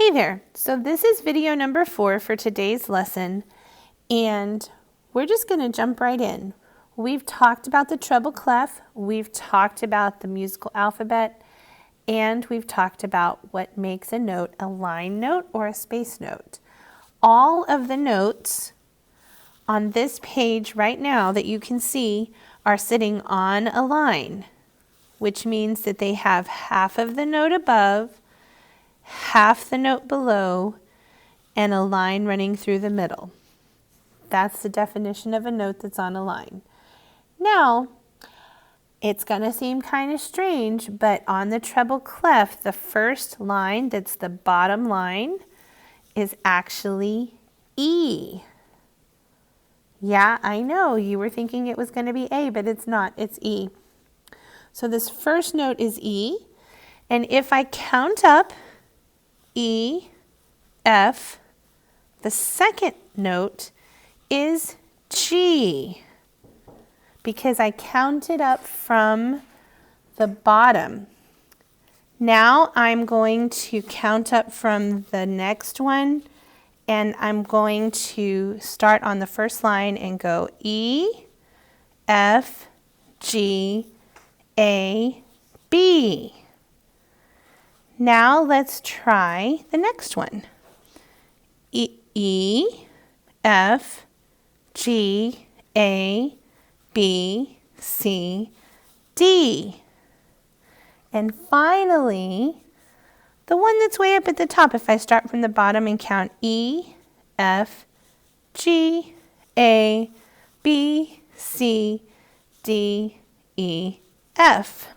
Hey there, so this is video number 4 for today's lesson, and we're just going to jump right in. We've talked about the treble clef, we've talked about the musical alphabet, and we've talked about what makes a note a line note or a space note. All of the notes on this page right now that you can see are sitting on a line, which means that they have half of the note above, half the note below, and a line running through the middle. That's the definition of a note that's on a line. Now, it's going to seem kind of strange, but on the treble clef, the first line, that's the bottom line, is actually E. Yeah, I know, you were thinking it was going to be A, but it's not, it's E. So this first note is E, and if I count up E, F, the second note is G, because I counted up from the bottom. Now I'm going to count up from the next one, and I'm going to start on the first line and go E, F, G, A, B. Now let's try the next one. E, F, G, A, B, C, D. And finally, the one that's way up at the top, if I start from the bottom and count E, F, G, A, B, C, D, E, F.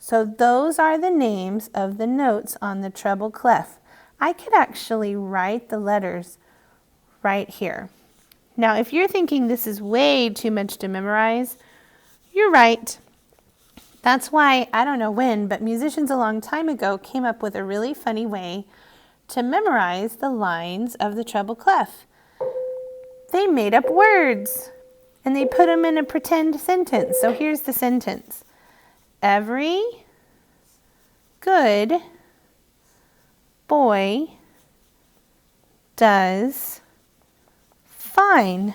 So those are the names of the notes on the treble clef. I could actually write the letters right here. Now, if you're thinking this is way too much to memorize, you're right. That's why, I don't know when, but musicians a long time ago came up with a really funny way to memorize the lines of the treble clef. They made up words, and they put them in a pretend sentence. So here's the sentence. Every good boy does fine.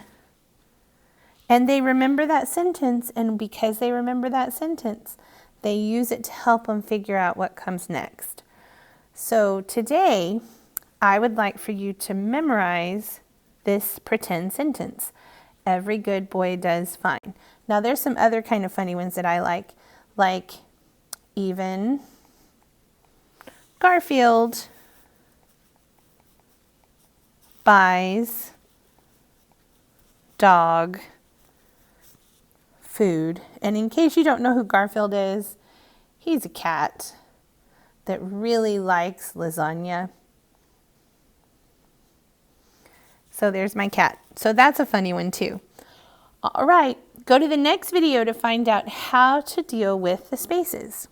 And they remember that sentence, and because they remember that sentence, they use it to help them figure out what comes next. So today, I would like for you to memorize this pretend sentence. Every good boy does fine. Now there's some other kind of funny ones that I like even Garfield buys dog food. And in case you don't know who Garfield is, he's a cat that really likes lasagna. So there's my cat. So that's a funny one too. All right, go to the next video to find out how to deal with the spaces.